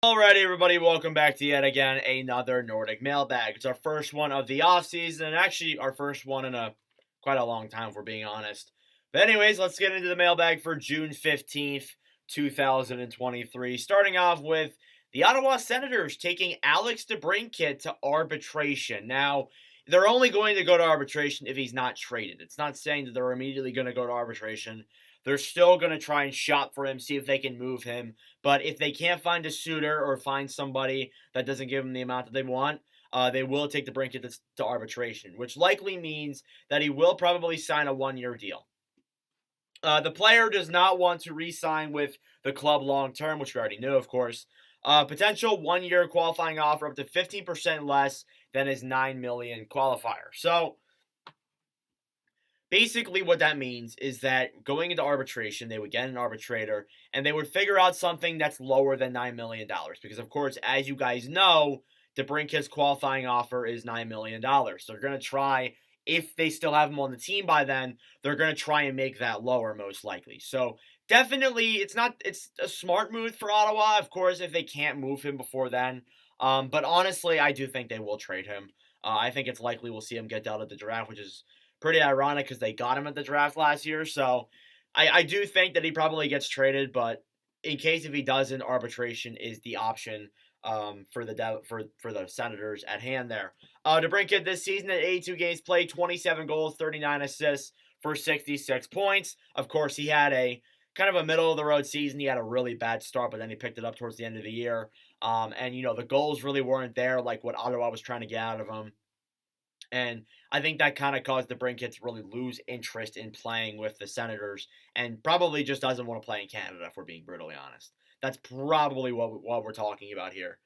Alrighty, everybody, welcome back to yet again another Nordic mailbag. It's our first one of the offseason, and actually our first one in quite a long time, if we're being honest. But anyways, let's get into the mailbag for June 15th, 2023. Starting off with the Ottawa Senators taking Alex DeBrincat to arbitration. Now, they're only going to go to arbitration if he's not traded. It's not saying that they're immediately going to go to arbitration. They're still going to try and shop for him, see if they can move him. But if they can't find a suitor or find somebody that doesn't give them the amount that they want, they will take the Brinkett to arbitration, which likely means that he will probably sign a one-year deal. The player does not want to re-sign with the club long-term, which we already knew, of course. Potential one-year qualifying offer up to 15% less than his $9 million qualifier. So, basically, what that means is that going into arbitration, they would get an arbitrator, and they would figure out something that's lower than $9 million. Because, of course, as you guys know, DeBrincat's qualifying offer is $9 million. So they're going to try, if they still have him on the team by then, they're going to try and make that lower, most likely. So definitely, it's a smart move for Ottawa, of course, if they can't move him before then. But honestly, I do think they will trade him. I think it's likely we'll see him get dealt at the draft, which is pretty ironic because they got him at the draft last year. So I do think that he probably gets traded, but in case if he doesn't, arbitration is the option for the Senators at hand there. DeBrincat this season at 82 games played, 27 goals, 39 assists for 66 points. Of course, he had a kind of a middle-of-the-road season. He had a really bad start, but then he picked it up towards the end of the year. And, the goals really weren't there like what Ottawa was trying to get out of him. And I think that kind of caused DeBrincat to really lose interest in playing with the Senators and probably just doesn't want to play in Canada, if we're being brutally honest. That's probably what we're talking about here.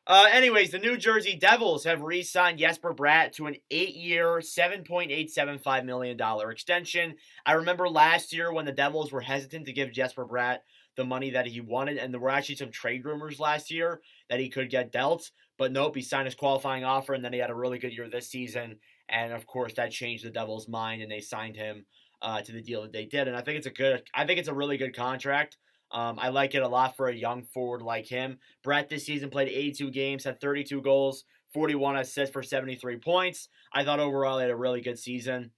Anyways, the New Jersey Devils have re-signed Jesper Bratt to an 8-year, $7.875 million extension. I remember last year when the Devils were hesitant to give Jesper Bratt the money that he wanted, and there were actually some trade rumors last year that he could get dealt, but nope, he signed his qualifying offer, and then he had a really good year this season, and of course that changed the Devils' mind, and they signed him to the deal that they did, and I think it's a really good contract. I like it a lot for a young forward like him. Bratt this season played 82 games, had 32 goals, 41 assists for 73 points. I thought overall he had a really good season.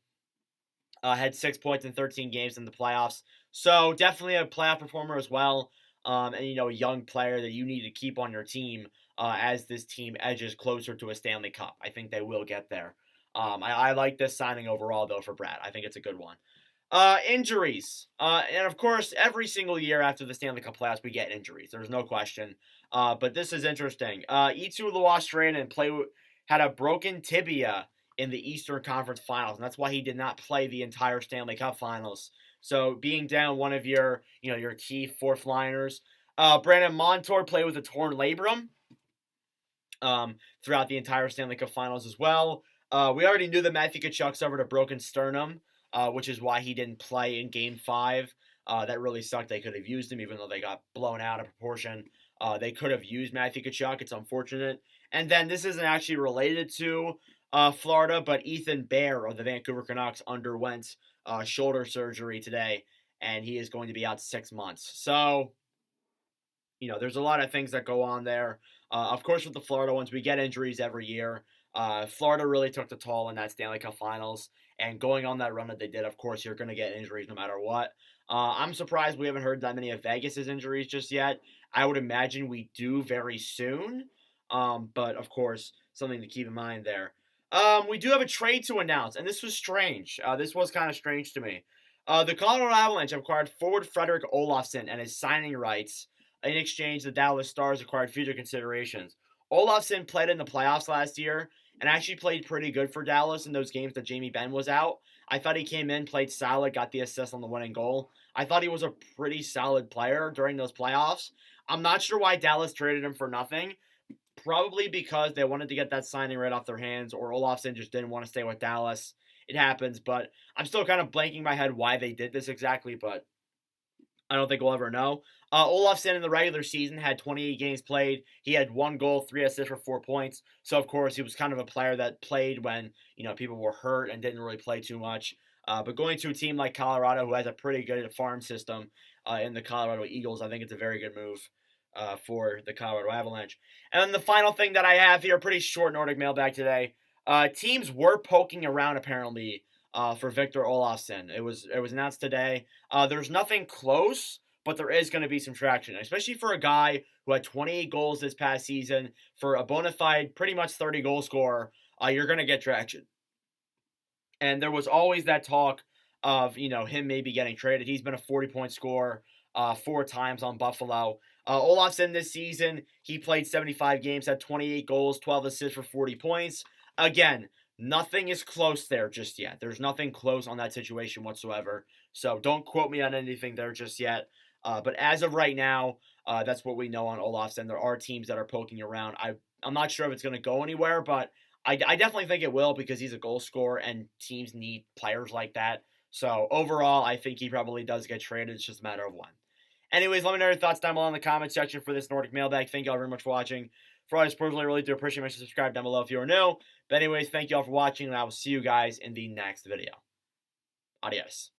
Had 6 points in 13 games in the playoffs. So definitely a playoff performer as well. And, a young player that you need to keep on your team as this team edges closer to a Stanley Cup. I think they will get there. I like this signing overall, though, for Bratt. I think it's a good one. Injuries. And of course, every single year after the Stanley Cup playoffs, we get injuries. There's no question. But this is interesting. Eetu Luostarinen had a broken tibia in the Eastern Conference Finals, and that's why he did not play the entire Stanley Cup Finals. So being down one of your key fourth liners. Brandon Montour played with a torn labrum throughout the entire Stanley Cup Finals as well. We already knew that Matthew Tkachuk suffered a broken sternum, which is why he didn't play in Game 5. That really sucked. They could have used him, even though they got blown out of proportion. They could have used Matthew Tkachuk. It's unfortunate. And then this isn't actually related to Florida, but Ethan Bear of the Vancouver Canucks underwent shoulder surgery today, and he is going to be out 6 months. So, there's a lot of things that go on there. Of course, with the Florida ones, we get injuries every year. Florida really took the toll in that Stanley Cup Finals, and going on that run that they did, of course, you're going to get injuries no matter what. I'm surprised we haven't heard that many of Vegas's injuries just yet. I would imagine we do very soon, but of course, something to keep in mind there. We do have a trade to announce, and this was strange. This was kind of strange to me. The Colorado Avalanche acquired forward Frederick Olofsson and his signing rights. In exchange, the Dallas Stars acquired future considerations. Olofsson played in the playoffs last year and actually played pretty good for Dallas in those games that Jamie Benn was out. I thought he came in, played solid, got the assist on the winning goal. I thought he was a pretty solid player during those playoffs. I'm not sure why Dallas traded him for nothing. Probably because they wanted to get that signing right off their hands, or Olofsson just didn't want to stay with Dallas. It happens, but I'm still kind of blanking my head why they did this exactly, but I don't think we'll ever know. Olofsson in the regular season had 28 games played. He had 1 goal, 3 assists for 4 points. So, of course, he was kind of a player that played when, people were hurt and didn't really play too much. But going to a team like Colorado, who has a pretty good farm system in the Colorado Eagles, I think it's a very good move. for the Colorado Avalanche. And then the final thing that I have here, pretty short Nordic mailbag today. Teams were poking around apparently for Victor Olofsson. It was announced today. There's nothing close, but there is going to be some traction, especially for a guy who had 28 goals this past season. For a bona fide, pretty much 30 goal scorer, you're going to get traction. And there was always that talk of him maybe getting traded. He's been a 40-point scorer 4 times on Buffalo. Olofsson this season, he played 75 games, had 28 goals, 12 assists for 40 points. Again, nothing is close there just yet. There's nothing close on that situation whatsoever. So don't quote me on anything there just yet. But as of right now, that's what we know on Olofsson. There are teams that are poking around. I'm not sure if it's going to go anywhere, but I definitely think it will because he's a goal scorer and teams need players like that. So overall, I think he probably does get traded. It's just a matter of when. Anyways, let me know your thoughts down below in the comment section for this Nordic mailbag. Thank you all very much for watching. For all this personally, really do appreciate it. Make sure to subscribe down below if you are new. But anyways, thank you all for watching, and I will see you guys in the next video. Adios.